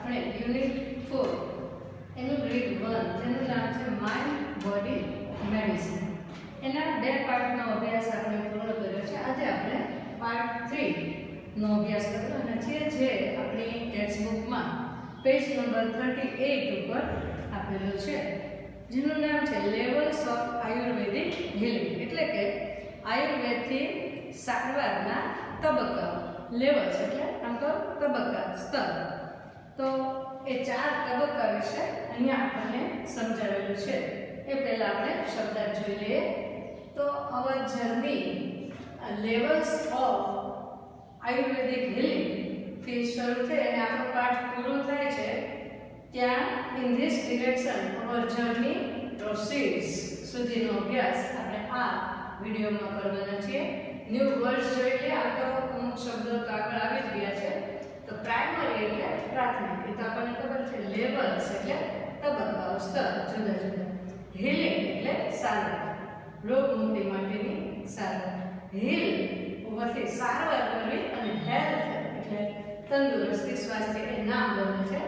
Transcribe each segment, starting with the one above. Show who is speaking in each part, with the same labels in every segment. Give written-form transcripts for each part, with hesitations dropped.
Speaker 1: આપણે યુનિટ 4 એનું ગ્રેડ 1 જેનું નામ છે માઇન્ડ બોડી મેડિસિન એના 2 પાર્ટનો અભ્યાસ આપણે પૂર્ણ કર્યો છે. આજે આપણે પાર્ટ 3 નો અભ્યાસ કરવો અને જે આપણી ટેક્સ્ટબુકમાં પેજ નંબર 38 ઉપર આપેલું છે જેનું નામ છે લેવલ્સ ઓફ આયુર્વેદિક હીલિંગ એટલે કે આયુર્વેદથી સારવારના તબક્કાઓ. લેવલ્સ એટલે આમ તો તબક્કા સ્તર. તો એ 4 તબક્કા વિશે અહીંયા આપણને સમજાવેલું છે. એ પહેલા આપણે શબ્દાર્થ જોઈ લઈએ. તો our journey levels of ayurvedic healing થી શરૂ થઈ અને આપણો પાઠ પૂરો થાય છે ત્યાં in this direction our journey proceeds સુધીનો અભ્યાસ આપણે આ વિડીયોમાં કરવાના છીએ. ન્યૂ વર્ડ્સ જોઈ લે. આ તો અમુક શબ્દો તો આગળ આવી જ ગયા છે. તો પ્રાઇમરી એટલે પ્રાથમિક, એ તો આપણને ખબર છે. લેવલ્સ એટલે તબક્કાઓ, સ્તર જુદા જુદા. હીલિંગ એટલે સારવાર, રોગ મુક્તિ માટેની સારવાર. હીલ ઉપરથી સારવાર કરવી અને હેલ્થ એટલે તંદુરસ્તી, સ્વાસ્થ્ય એ નામ બને છે.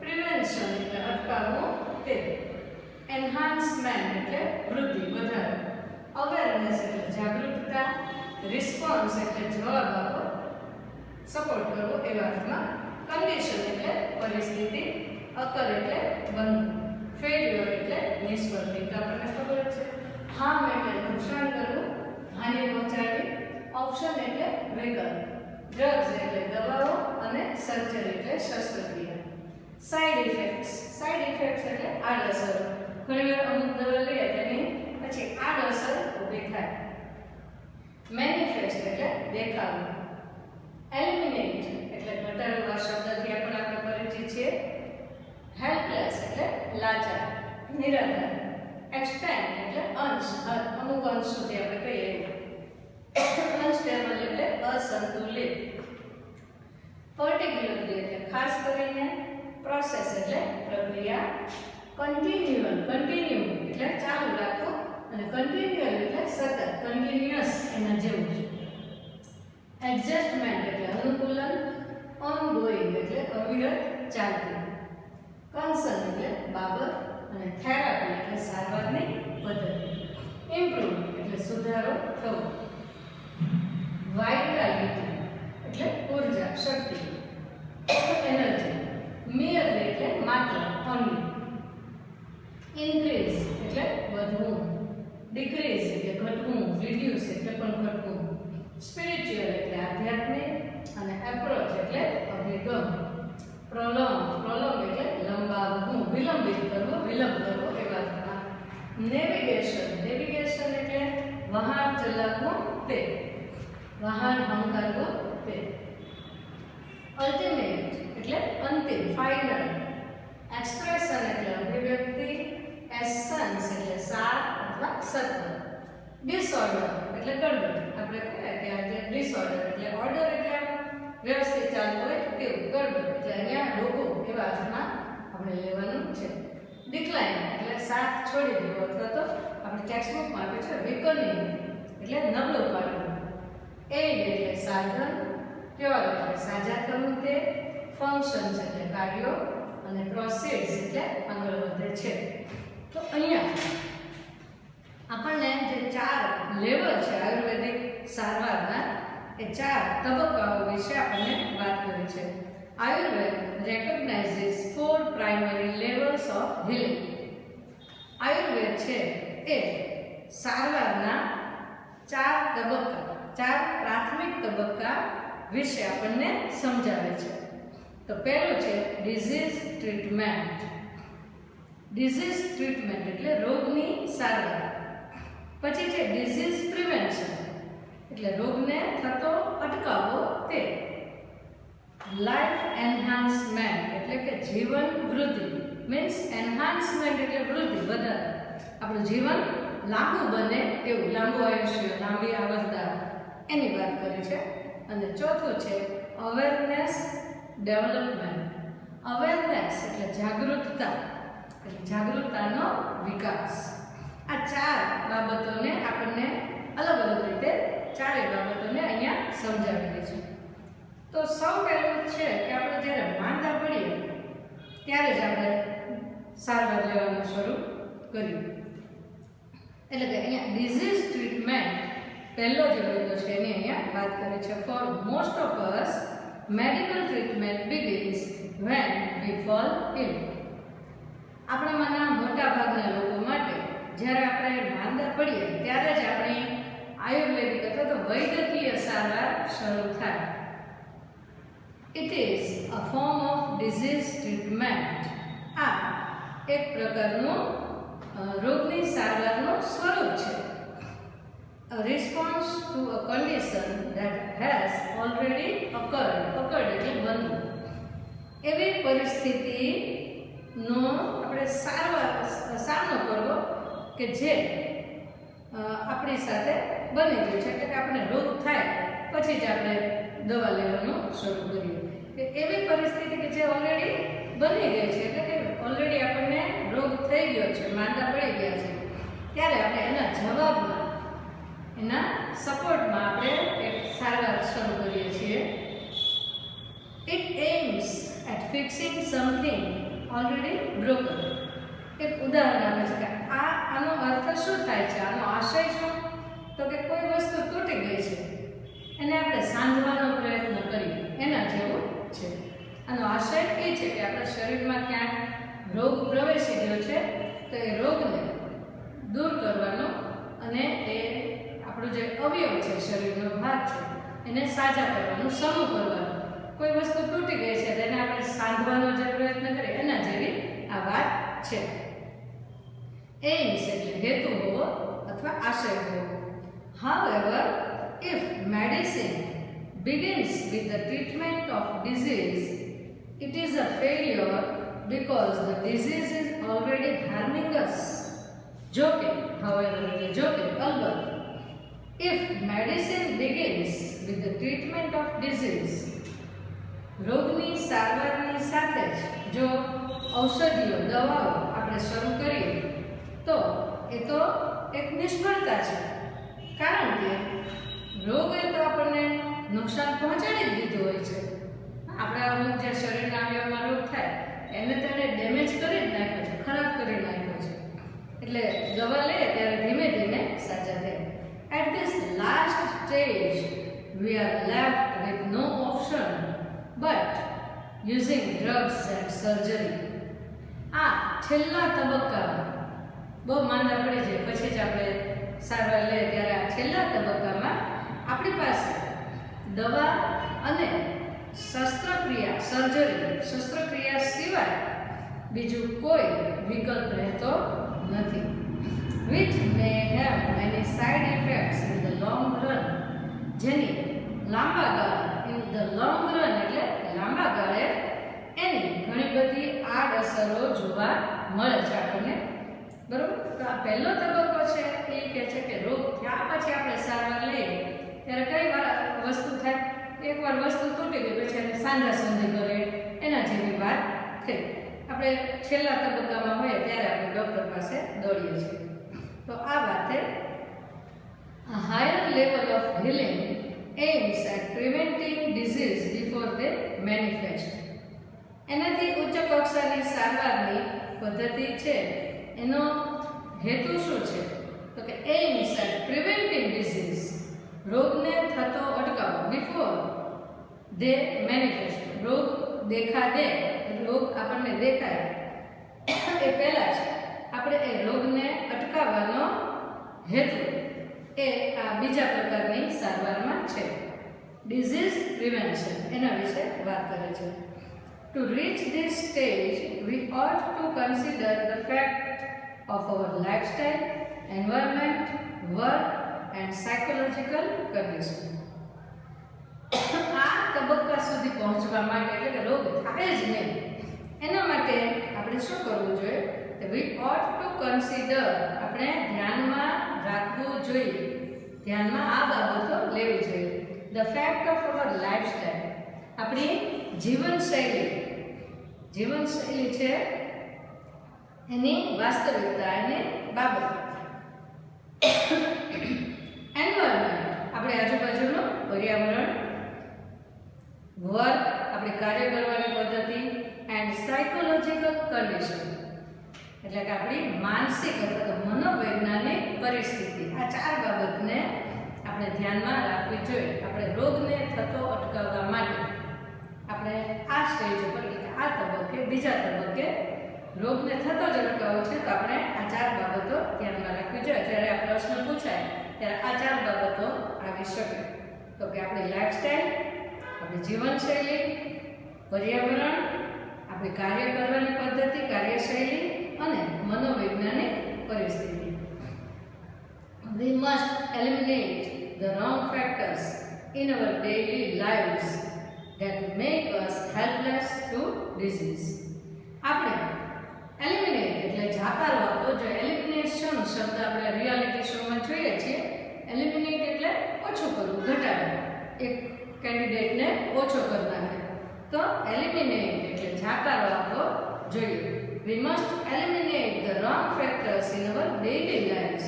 Speaker 1: પ્રિવેન્શન એટલે અટકાવવું તે. એન્હાન્સમેન્ટ એટલે વૃદ્ધિ, વધારો. અવેરનેસ એટલે જાગૃતતા. રિસ્પોન્સ એટલે જવાબ આપવો, સપોર્ટ કરવો એવા અર્થમાં. કન્ડિશન એટલે પરિસ્થિતિ. અકર એટલે બનવું. ફેલ્યોર એટલે નિષ્ફળતા. તો આપણને ખબર છે. હાર્મ એટલે નુકસાન કરવું, હાનિ પહોંચાડવી. ઓપ્શન એટલે વિકલ્પ. ડ્રગ્સ એટલે દવાઓ અને સર્જરી એટલે શસ્ત્રક્રિયા. સાઇડ ઇફેક્ટ્સ એટલે આડઅસર. ઘણીવાર અમુક દવા લઈએ તેની પછી આડઅસર ઊભી થાય. મેનિફેસ્ટ એટલે દેખાવું. એલિમિનેટ એટલે ઘટાડવા શબ્દથી આપણે પરિચિત છીએ. હેલ્પલેસ એટલે લાચાર, નિરાધાર. એક્સટેન્ડ એટલે અંશ, અમુક અંશ સુધી આપણે કહીએ. અનસ્ટેબલ એટલે અસંતુલિત. પર્ટિક્યુલરલી એટલે ખાસ કરીને. પ્રોસેસ એટલે પ્રક્રિયા. કન્ટિન્યુ એટલે ચાલુ રાખવું અને કન્ટિન્યુઅલ એટલે સતત, કન્ટિન્યુઅસ એના જેવું છે. એડજસ્ટમેન્ટ એટલે અનુકૂલન. ઓનગોઈંગ એટલે અવિરત ચાલતી. કન્સર્ન એટલે બાબત અને થેરાપી એટલે સારવારની પદ્ધતિ. ઇમ્પ્રૂવ એટલે સુધારો થવો. વાઇટાલિટી એટલે ઉર્જા, શક્તિ, એનર્જી. મિયરલી એટલે માત્ર, ઓનલી. ઇન્ક્રીઝ એટલે વધવું. ડિક્રીઝ એટલે ઘટવું. રિડ્યુસ એટલે પણ ઘટવું. સ્પિરિચ્યુઅલ એટલે આધ્યાત્મિક અને એપ્રોચ એટલે અભિગમ. પ્રોલોંગ એટલે લંબાવવું, વિલંબિત કરવું, વિલંબ કરવો એવા અર્થમાં. નેવિગેશન એટલે વહાણ ચલાવવું તે, વહાણ હંકારવું તે. અલ્ટિમેટ એટલે અંતિમ, ફાઇનલ. એક્સપ્રેશન એટલે અભિવ્યક્તિ. એસન્સ એટલે સાર અથવા સત્વ. ડિસઓર્ડર એટલે ગડબડ. આપણે કહીએ કે આજે ડિસઓર્ડર એટલે ઓર્ડર એટલે વ્યવસ્થિત ચાલતું હોય તેવું, ગડબડ એટલે અહીંયા રોગો એવા અર્થમાં આપણે લેવાનું છે. ડિક્લાઇન એટલે સાથ છોડી દેવો અથવા તો આપણે ટેક્સ્ટબુકમાં આપે છે વિકનિંગ એટલે નબળું પાડવું. એડ એટલે સાધન. ક્યોર એટલે સાજા થવું તે. ફંક્શન્સ એટલે કાર્યો અને પ્રોસીડ્સ એટલે આગળ વધે છે. તો અહીંયા આપણને જે 4 લેવલ છે આયુર્વેદિક સારવારના, એ 4 તબક્કાઓ વિશે આપણને વાત કરી છે. Ayurveda recognises 4 primary levels of healing. Ayurveda છે એ સારવારના 4 તબક્કા, 4 પ્રાથમિક તબક્કા વિશે આપણને સમજાવે છે. તો પહેલું છે ડિઝીઝ ટ્રીટમેન્ટ. ડિઝીઝ ટ્રીટમેન્ટ એટલે રોગની સારવાર. પછી છે ડિઝીઝ પ્રિવેન્શન એટલે રોગને થતો અટકાવવો તે. લાઈફ એન્હાન્સમેન્ટ એટલે કે જીવન વૃદ્ધિ. મીન્સ એન્હાન્સમેન્ટ એટલે વૃદ્ધિ, વધારો. આપણું જીવન લાંબુ બને એવું, લાંબુ આયુષ્ય, લાંબી આવરદા એની વાત કરી છે. અને ચોથું છે અવેરનેસ ડેવલપમેન્ટ. અવેરનેસ એટલે જાગૃતતા, એટલે જાગૃતતાનો વિકાસ. આ 4 બાબતોને આપણને અલગ અલગ રીતે 4 બાબતોને અહીંયા સમજાવેલી છે. તો સૌ પહેલું છે કે આપણે જ્યારે માંદા પડીએ ત્યારે જ આપણે સારવાર લેવાનું શરૂ કર્યું. એટલે કે અહીંયા ડિઝીઝ ટ્રીટમેન્ટ પહેલો જે મુદ્દો છે એની અહીંયા વાત કરી છે. For most of us medical treatment begins when we fall ill. આપણામાંના મોટા ભાગના લોકો માટે જ્યારે આપણે માંદા પડીએ ત્યારે જ આપણી આયુર્વેદિક અથવા તો વૈદ્યકીય સારવાર શરૂ થાય. It is a form of disease treatment. આ એક પ્રકારનું રોગની સારવારનું સ્વરૂપ છે. A response to a condition that has already occurred એટલે બન્યું. એવી પરિસ્થિતિનો આપણે સામનો કરવો કે જે આપણી સાથે બની ગયું છે, એટલે કે આપણે રોગ થાય પછી જ આપણે દવા લેવાનું શરૂ કરીએ. કે એવી પરિસ્થિતિ કે જે ઓલરેડી બની ગઈ છે, એટલે કે ઓલરેડી આપણને રોગ થઈ ગયો છે, માંદા પડી ગયા છે, ત્યારે આપણે એના જવાબમાં એના સપોર્ટમાં આપણે એક સારવાર શરૂ કરીએ છીએ. It aims at fixing something already broken. એક ઉદાહરણ આપે છે કે આનો અર્થ શું થાય છે, આનો આશય શું? તો કે કોઈ વસ્તુ તૂટી ગઈ છે એને આપણે સાંધવાનો પ્રયત્ન કરીએ એના જેવું છે. આનો આશય એ છે કે આપણા શરીરમાં ક્યાંક રોગ પ્રવેશી ગયો છે તો એ રોગને દૂર કરવાનો અને એ આપણું જે અવયવ છે, શરીરનો ભાગ છે, એને સાજા કરવાનું, સમૂહ કરવાનું. કોઈ વસ્તુ તૂટી ગઈ છે તેને આપણે સાંધવાનો જે પ્રયત્ન કરીએ એના જેવી આ વાત છે. એમ્સ એટલે હેતુ હોવો અથવા આશય હોવો. However, if medicine begins with the treatment of disease, it is a failure because the disease is already harming us. જોકે અલબત્ત, if medicine begins with the treatment of disease, રોગની સારવારની સાથે જ જો ઔષધિઓ, દવાઓ આપણે શરૂ કરીએ તો એ તો એક નિષ્ફળતા છે. કારણ કે રોગે તો આપણને નુકસાન પહોંચાડી જ દીધું હોય છે. આપણા અમુક જે શરીરના અવયવમાં રોગ થાય એને તો એને ડેમેજ કરી જ નાખ્યો છે, ખરાબ કરી નાખ્યો છે. એટલે દવા લઈએ ત્યારે ધીમે ધીમે સાજા થાય. At this last stage we are left with no option but using drugs and surgery. આ છેલ્લા તબક્કામાં બહુ માંદા પડી જાય પછી જ આપણે સારવાર લઈએ ત્યારે આ છેલ્લા તબક્કામાં આપણી પાસે દવા અને શસ્ત્રક્રિયા સિવાય બીજું કોઈ વિકલ્પ રહેતો નથી. which may have many side effects in the long run. જેની લાંબા ગાળે એટલે લાંબા ગાળે એની ઘણી બધી આડઅસરો જોવા મળે છે આપણને. બરોબર? તો આ પહેલો તબક્કો છે એ કહે છે કે રોગ થયા પછી આપણે સારવાર લઈએ ત્યારે કઈ વસ્તુ થાય? એકવાર વસ્તુ તૂટી ગઈ પછી એને સાંધાસંધી કરે એના જેવી વાત થઈ. આપણે છેલ્લા તબક્કામાં હોઈએ ત્યારે આપણે ડૉક્ટર પાસે દોડીએ છીએ. તો આ વાતે a higher level of healing aims at preventing disease before they manifest. એનાથી ઉચ્ચ કક્ષાની સારવારની પદ્ધતિ છે એનો હેતુ શું છે? તો કે aims at preventing disease. રોગને થતો અટકાવો before they manifest. રોગ દેખા દે, રોગ આપણને દેખાય એ પહેલા જ આપણે એ રોગને અટકાવવાનો હેતુ એ આ બીજા પ્રકારની સારવારમાં છે. ડિઝીઝ પ્રિવેન્શન એના વિશે વાત કરે છે. To reach this stage we ought to consider the fact of our lifestyle, environment, work and psychological condition. આ તબક્કા સુધી પહોંચવા માટે એટલે કે રોગ થાય જ નહીં એના માટે આપણે શું કરવું જોઈએ? we ought to consider, આપણે ધ્યાનમાં રાખવું જોઈએ, ધ્યાનમાં આ બાબતો લેવી જોઈએ. the fact of our lifestyle, આપણી જીવનશૈલી છે એની વાસ્તવિકતા એની બાબત. એન્વાયરમેન્ટ, આપણે આજુબાજુનું પર્યાવરણ. વર્ક, આપણી કાર્ય કરવાની પદ્ધતિ. એન્ડ સાયકોલોજીકલ કન્ડિશન, એટલે કે આપણી માનસિક અથવા તો મનોવૈજ્ઞાનિક પરિસ્થિતિ. આ 4 બાબતને આપણે ધ્યાનમાં રાખવી જોઈએ. આપણે રોગને થતો અટકાવવા માટે આપણે આ સ્ટેજ ઉપર આ તબક્કે બીજા તબક્કે રોગને થતો જ અટકાવવો છે, તો આપણે આ 4 બાબતો ધ્યાનમાં રાખવી જોઈએ. જ્યારે આ પ્રશ્ન પૂછાય ત્યારે આ 4 બાબતો આવી શકે. તો કે આપણી લાઈફસ્ટાઈલ, આપણી જીવનશૈલી, પર્યાવરણ, આપણી કાર્ય કરવાની પદ્ધતિ, કાર્યશૈલી અને મનોવૈજ્ઞાનિક પરિસ્થિતિ. We must eliminate the wrong factors in our daily lives that make us helpless to disease. આપણે એલિમિનેટ એટલે જાકારો આપવો જોઈએ. એલિમિનેશન શબ્દ આપણે રિયાલિટી શોમાં જોઈએ છીએ. એલિમિનેટ એટલે ઓછું કરવું, ઘટાડવું, એક કેન્ડિડેટને ઓછો કરી નાખે. તો એલિમિનેટ એટલે જાકારો આપવો જોઈએ. We must eliminate the wrong factors in our daily lives.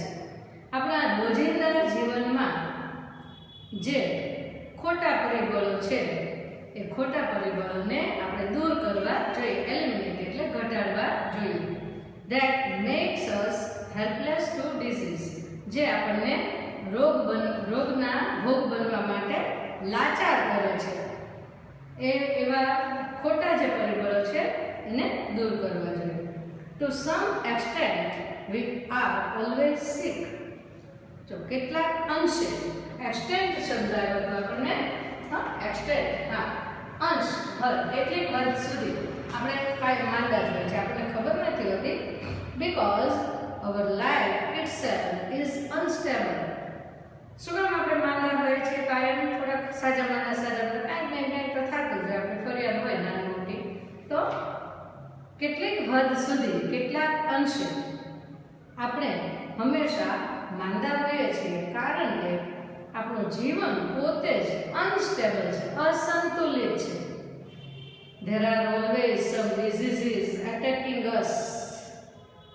Speaker 1: આપણા રોજિંદા જીવનમાં જે ખોટા પરિબળો છે એ ખોટા પરિબળોને આપણે દૂર કરવા જોઈએ. એલિમિનેટ એટલે ઘટાડવા જોઈએ. That makes us helpless to disease. જે આપણને રોગના ભોગ બનવા માટે લાચાર કરે છે. એવા ખોટા જે પરિબળો છે એને દૂર કરવા જોઈએ. To some extent we are always sick. જો કેટલાક અંશે, એક્સટેન્ટ શબ્દ આવ્યો તો આપણને એક્સટેન્ટ અંશ હદ, કેટલીક હદ સુધી આપણે કાંઈ માંદા જ હોય છે, આપણને ખબર નથી હોતી. Because our life itself is unstable. શું કામ આપણે માંદા હોય છે? કાયમ થોડાક સાજા માંદા કાંઈક તો થતું જ આપણે ફરિયાદ હોય નાની મોટી. તો કેટલીક હદ સુધી, કેટલાક અંશે આપણે હંમેશા માંદા હોઈએ છીએ, કારણ કે આપણું જીવન પોતે જ અનસ્ટેબલ છે, અસંતુલિત છે. There are always some diseases attacking us.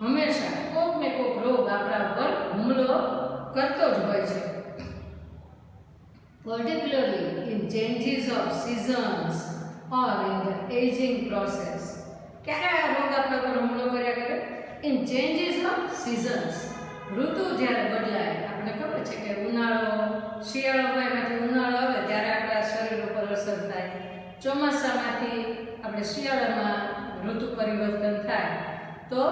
Speaker 1: હંમેશા કોક ને કોક રોગ આપણા ઉપર હુમલો કરતો જ હોય છે. Particularly in changes of seasons or in the aging process. ક્યારે આ રોગ આપણા પર હુમલો કર્યા કરે? In changes of seasons. ઋતુ જ્યારે બદલાય, આપણને ખબર છે કે ઉનાળો, શિયાળો હોય એમાંથી ઉનાળો આવે ત્યારે આપણા શરીર ઉપર અસર થાય. ચોમાસામાંથી આપણે શિયાળામાં ઋતુ પરિવર્તન થાય તો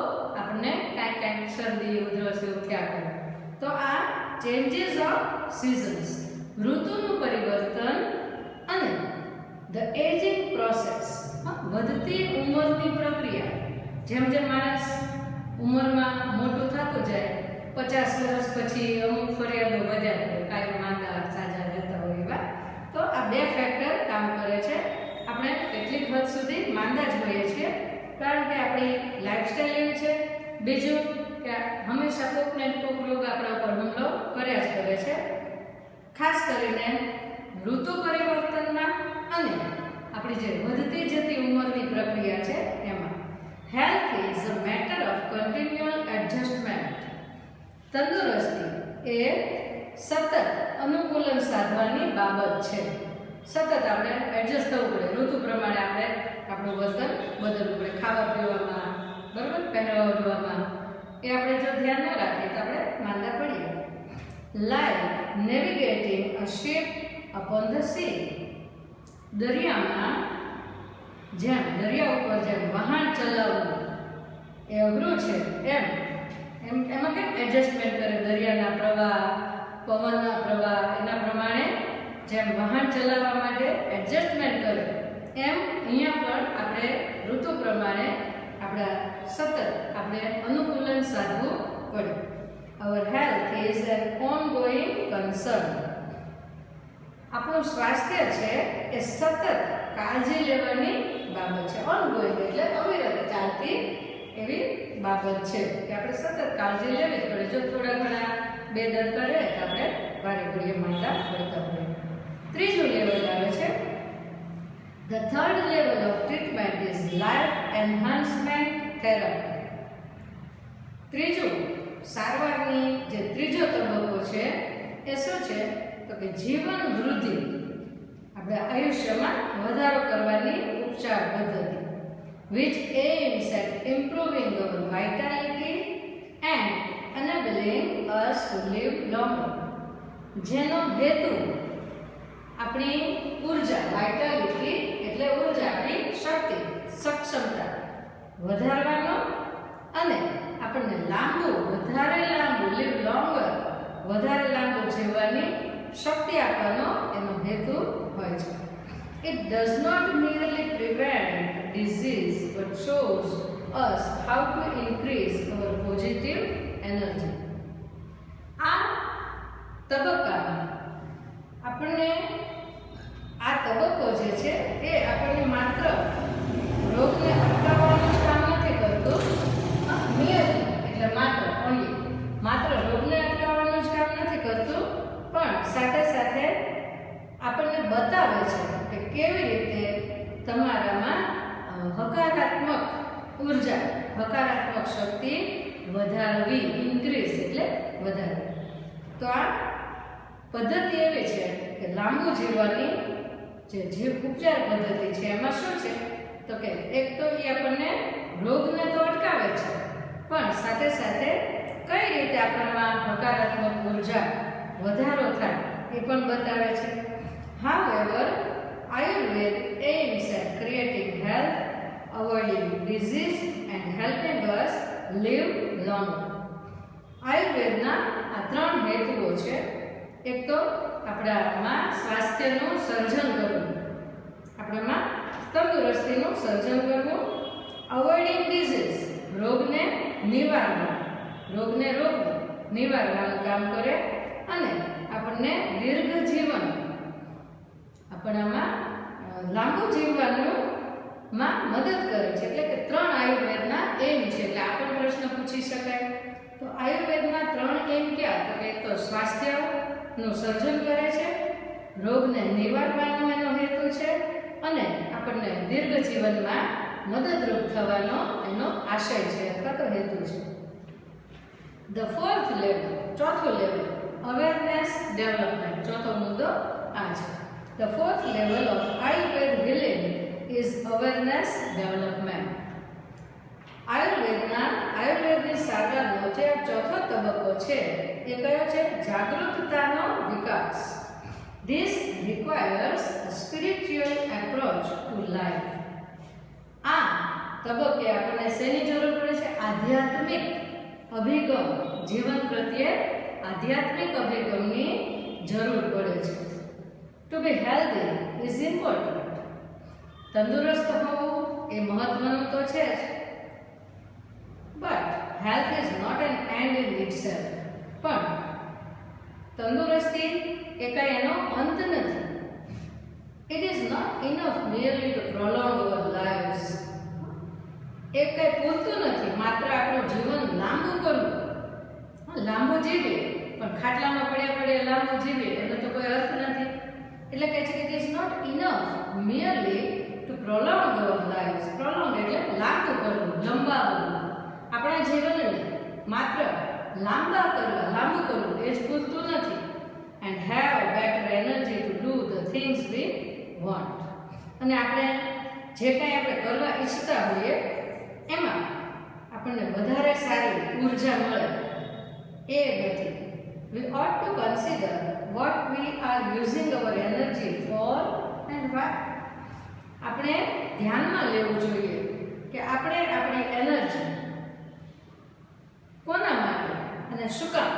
Speaker 1: આપણને કાંઈક શરદી, ઉધરસ એવું થયા કરે. તો આ ચેન્જીસ ઓફ સિઝન્સ, ઋતુનું પરિવર્તન અને ધ એજિંગ પ્રોસેસ, વધતી ઉંમરની પ્રક્રિયા. જેમ જેમ માણસ ઉંમરમાં મોટું થતું જાય, 50 વર્ષ પછી અમુક ફરિયાદો વધ્યા કરે, કાંઈ માંદા સાજા રહેતા હોય એવા. તો આ 2 ફેક્ટર કામ કરે છે. આપણે કેટલીક હદ સુધી માંદા જ હોઈએ છીએ, કારણ કે આપણી લાઈફસ્ટાઈલ એવી છે. બીજું કે હંમેશા કોક ને કોક રોગ આપણા ઉપર હુમલો કર્યા જ કરે છે, ખાસ કરીને ઋતુ પરિવર્તનમાં અને આપણી જે વધતી જતી ઉંમરની પ્રક્રિયા છે એમાં. Health is a matter of કન્ટિન્યુઅલ adjustment. તંદુરસ્તી એ સતત અનુકૂલન સાધવાની બાબત છે. સતત આપણે એડજસ્ટ થવું પડે, ઋતુ પ્રમાણે આપણે આપણું વજન બદલવું પડે, ખાવા પીવામાં, બરાબર, પહેરવા ઓઢવામાં. એ આપણે જો ધ્યાન ન રાખીએ તો આપણે માંદા પડીએ. Like navigating a ship upon the sea. દરિયામાં દરિયા ઉપર જેમ વહાણ ચલાવવું એ અઘરું છે, એમાં કેમ એડજસ્ટમેન્ટ કરે દરિયાના પ્રવાહ, પવનના પ્રવાહ, એના પ્રમાણે જેમ વહાણ ચલાવવા માટે એડજસ્ટમેન્ટ કરે, એમ અહીંયા પણ આપણે ઋતુ પ્રમાણે સતત આપણે અનુકૂલન સાધવું પડે. Our health is an ongoing concern. આપણું સ્વાસ્થ્ય છે એ સતત કાળજી લેવાની બાબત છે. ઓનગોઈંગ એટલે અવિરત ચાલતી એવી બાબત છે કે આપણે સતત કાળજી લેવી જ પડે. જો થોડા ઘણા બેદરકાર કરે તો આપણે વારે ઘડીએ માંદા પડતા હોઈએ. ત્રીજું લેવલ આવે છે. The third level of treatment is life enhancement therapy. ત્રીજું સારવારની જે ત્રીજો તબક્કો છે એ શું છે? તો કે જીવન વૃદ્ધિ, આપણે આયુષ્યમાં વધારો કરવાની ઉપચાર પદ્ધતિ. which aims at improving our vitality and enabling us to live longer. જેનો હેતુ આપણી ઉર્જા, વાઇટાલિટી એટલે ઉર્જા, આપણી શક્તિ, સક્ષમતા વધારવાનો અને આપણને લાંબુ, વધારે લાંબુ, live longer, વધારે લાંબુ જીવવાની શક્તિ આપવાનો એનો હેતુ હોય છે. It does not merely prevent disease but shows us how to increase our positive energy. આ તબક્કામાં આપણને આ તબક્કો જે છે એ આપણને માત્ર રોગને અટકાવવાનું જ કામ નથી કરતું, એટલે માત્ર રોગને અટકાવવાનું જ કામ નથી કરતું, પણ સાથે સાથે આપણને બતાવે છે કે કેવી રીતે તમારામાં હકારાત્મક ઉર્જા, હકારાત્મક શક્તિ વધારવી, ઇન્ક્રીઝ એટલે વધારવી. તો આ પદ્ધતિ એવી છે કે લાંબુ જીવવાની જે જીવ ઉપચાર પદ્ધતિ છે એમાં શું છે તો કે એક તો એ આપણને રોગને તો અટકાવે છે, પણ સાથે સાથે કઈ રીતે આપણામાં હકારાત્મક ઉર્જા વધારો થાય એ પણ બતાવે છે. However, Ayurveda aims at creating health, avoiding disease and helping us live longer. આયુર્વેદના આ ત્રણ હેતુઓ છે. એક તો આપણામાં સ્વાસ્થ્યનું સર્જન કરવું, આપણામાં તંદુરસ્તીનું સર્જન કરવું, અવોઇડિંગ ડિઝીઝ રોગને નિવારવું, નિવારવાનું કામ કરે, અને આપણને દીર્ઘ જીવન, આપણામાં લાંબુ જીવવાનું માં મદદ કરે છે. એટલે કે ત્રણ આયુર્વેદના એમ છે. એટલે આ પણ પ્રશ્ન પૂછી શકાય. તો આયુર્વેદના ત્રણ એમ ક્યાં? તો કે તો સ્વાસ્થ્યનું સર્જન કરે છે, રોગને નિવારવાનો એનો હેતુ છે, અને આપણને દીર્ઘ જીવનમાં મદદરૂપ થવાનો એનો આશય છે અથવા તો હેતુ છે. ધ ફોર્થ લેવલ, ચોથો લેવલ, અવેરનેસ ડેવલપમેન્ટ. ચોથો મુદ્દો આ છે. The fourth level of Ayurveda healing is awareness development. આયુર્વેદની સારવારનો જે ચોથો તબક્કો છે એ કયો છે? જાગૃતતાનો વિકાસ. This requires a spiritual approach to life. આ તબક્કે આપણને શેની જરૂર પડે છે? આધ્યાત્મિક અભિગમ, જીવન પ્રત્યે આધ્યાત્મિક અભિગમની જરૂર પડે છે. To be healthy is important. તંદુરસ્ત હોવું એ મહત્વનું તો છે જ, but health is not an end in itself. પણ તંદુરસ્તી એ કઈ એનો અંત નથી. It is not enough merely to prolong our lives. એ કઈ પૂરતું નથી માત્ર આપણું જીવન લાંબુ કરવું, લાંબુ જીવીએ, પણ ખાટલામાં પડ્યા લાંબુ જીવીએ એનો તો કોઈ અર્થ નથી. એટલે કહે છે કે it is not enough merely to prolong our lives. Prolong એટલે લાંબુ કરવું, લંબાવવું. આપણા જીવનને માત્ર લાંબુ કરવું એ જ પૂરતું નથી. And have better energy to do the things we want. અને આપણે જે કંઈ આપણે કરવા ઈચ્છતા હોઈએ એમાં આપણને વધારે સારી ઉર્જા મળે એ ગતિ. We ought to consider what we are using our energy for and why. આપણે ધ્યાનમાં લેવું જોઈએ કે આપણે આપણી એનર્જી કોના માટે અને શું કામ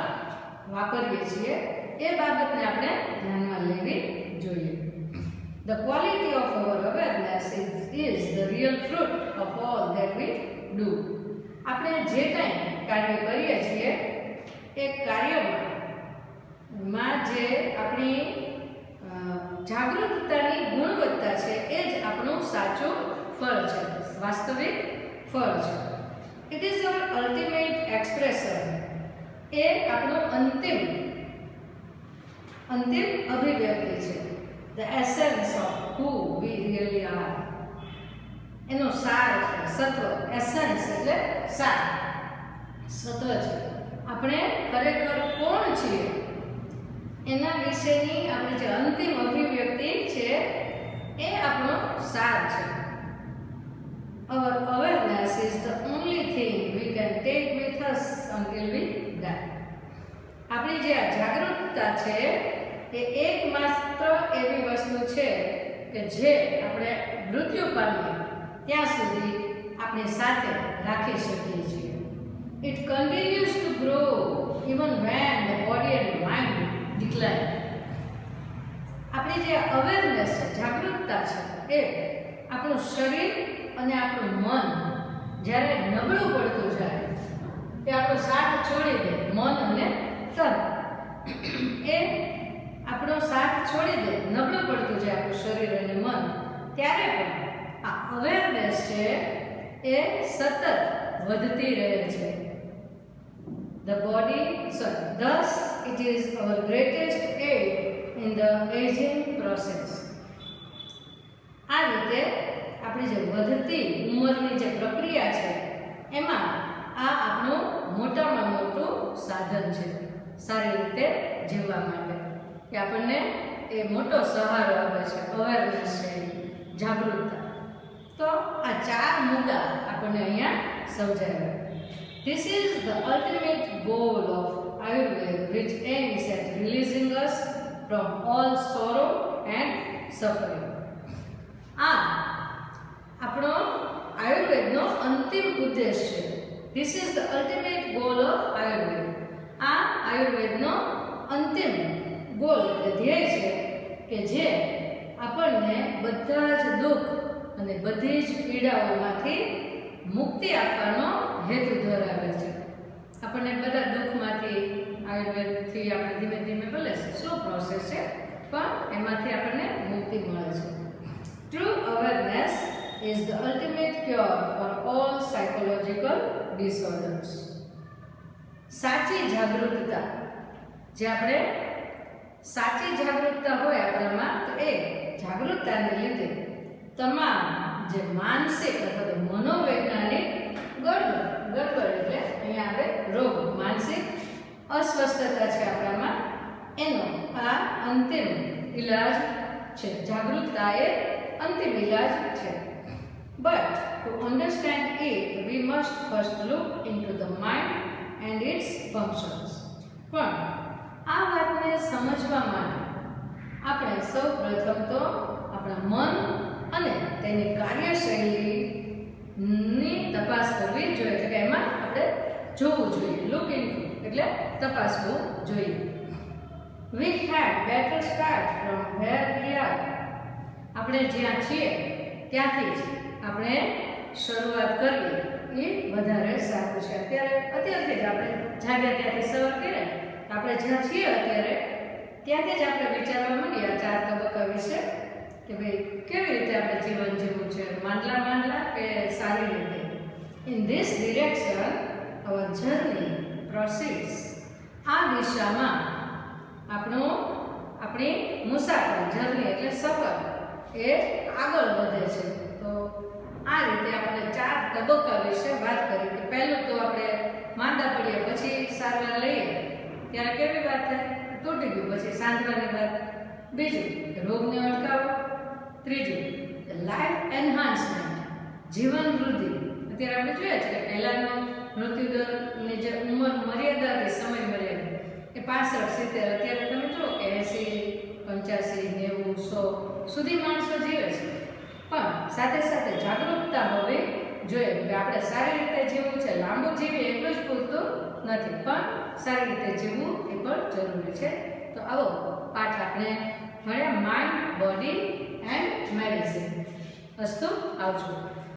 Speaker 1: વાપરીએ છીએ એ બાબતને આપણે ધ્યાનમાં લેવી જોઈએ. The quality of our awareness is the real fruit of all that we do. આપણે જે કંઈ કાર્ય કરીએ છીએ એ કાર્યમાં જે આપણી જાગૃતતાની ગુણવત્તા છે એ જ આપણું સાચું ફળ છે, વાસ્તવિક ફળ છે. It is our ultimate expression. એ આપણું અંતિમ અભિવ્યક્તિ છે. The essence of who we really are. એનો સાર છે, સત્વ. એસેન્સ એટલે સાર, સત્વ છે. આપણે ખરેખર કોણ છીએ એના વિશેની આપણી જે અંતિમ અભિવ્યક્તિ છે એ આપણો સાર છે. Our until we die. આપણી જે આ જાગૃતતા છે એ એકમાત્ર એવી વસ્તુ છે કે જે આપણે મૃત્યુ પામીએ ત્યાં સુધી આપણી સાથે રાખી શકીએ છીએ. It continues to grow even when the body and mind decline. આપણી જે અવેરનેસ છે, જાગૃતતા છે, એ આપણું શરીર અને આપણું મન જ્યારે નબળું પડતું જાય, એ આપણો સાથ છોડી દે, મન અને તન એ આપણો સાથ છોડી દે, નબળું પડતું જાય આપણું શરીર અને મન, ત્યારે પણ આ અવેરનેસ છે એ સતત વધતી રહે છે. Thus it is our greatest aid in the aging process. આ રીતે આપણી જે વધતી ઉંમરની જે પ્રક્રિયા છે એમાં આ આપણું મોટામાં મોટું સાધન છે સારી રીતે જીવવા માટે, કે આપણને એ મોટો સહારો આપે છે, અવેરનેસ છે, જાગૃતતા. તો આ 4 મુદ્દા આપણને અહીંયા સમજાવ્યા. This is the ultimate goal of Ayurveda, which aims at releasing us from all sorrow and suffering. આ આપણો આયુર્વેદનો અંતિમ ઉદ્દેશ છે. This is the ultimate goal of Ayurveda. આ આયુર્વેદનો અંતિમ ગોલ એટલે ધ્યેય છે કે જે આપણને બધા જ દુઃખ અને બધી જ પીડાઓમાંથી મુક્તિ આપવાનો હેતુ ધરાવે છે. આપણને બધા દુઃખમાંથી આયુર્વેદથી આપણે ધીમે ધીમે ભલે સ્લો પ્રોસેસ છે પણ એમાંથી આપણને મુક્તિ મળે છે. True awareness is the ultimate cure for all psychological disorders. સાચી જાગૃતતા, જે આપણે સાચી જાગૃતતા હોય આપણામાં, તો એ જાગૃતતાને લીધે તમામ જે માનસિક અથવા તો મનોવૈજ્ઞાનિક ગડબડ એટલે અહીંયા આપણે રોગ, માનસિક અસ્વસ્થતા છે આપણામાં, એનો આ અંતિમ ઈલાજ છે. જાગૃતતા એ અંતિમ ઈલાજ છે. But to understand it, we must first look into the mind and its functions. પણ આ વાતને સમજવા માટે આપણે સૌ પ્રથમ તો આપણા મન અને તેની કાર્યશૈલીની તપાસ કરવી જોઈએ, એટલે કે એમાં આપણે જોવું જોઈએ. લુક ઇનટુ એટલે તપાસવું જોઈએ. We had better start from where we are. આપણે જ્યાં છીએ ત્યાંથી જ આપણે શરૂઆત કરીએ એ વધારે સારું છે. અત્યારથી જ આપણે જાગ્યા ત્યાંથી સવાર કરીએ, આપણે જ્યાં છીએ અત્યારે ત્યાંથી જ આપણે વિચારવા માંડીએ આ 4 તબક્કા વિશે, કે ભાઈ કેવી રીતે આપણે જીવન જીવવું છે, માંડલા કે સારી રીતે. In this direction our journey proceeds. આ દિશામાં આપણી મુસાફરી, જર્ની એટલે સફર, એ આગળ વધે છે. તો આ રીતે આપણે 4 તબક્કા વિશે વાત કરી કે પહેલું તો આપણે માંદા પડીએ પછી સારવાર લઈએ ત્યારે કેવી વાત થાય, તૂટી ગયું પછી સાંધવાની વાત. બીજું કે રોગને અટકાવો. ત્રીજું કે લાઈફ એન્હાન્સમેન્ટ, જીવન વૃદ્ધિ. અત્યારે આપણે જોઈએ છે કે પહેલાંનો મૃત્યુદરની જે ઉંમર મર્યાદા હતી, સમય મર્યાદા, એ 65-70, અત્યારે તમે જુઓ કે 80, 85, 90, 100 સુધી માણસો જીવે છે. પણ સાથે સાથે જાગૃતતા હોવી જોઈએ કે આપણે સારી રીતે જીવવું છે. લાંબુ જીવીએ એટલું જ પૂરતું નથી, પણ સારી રીતે જીવવું એ પણ જરૂરી છે. તો આવો પાઠ આપણે ભણ્યા, માઇન્ડ, બોડી એન્ડ મેડિસિન. અસ્તુ, આવજો.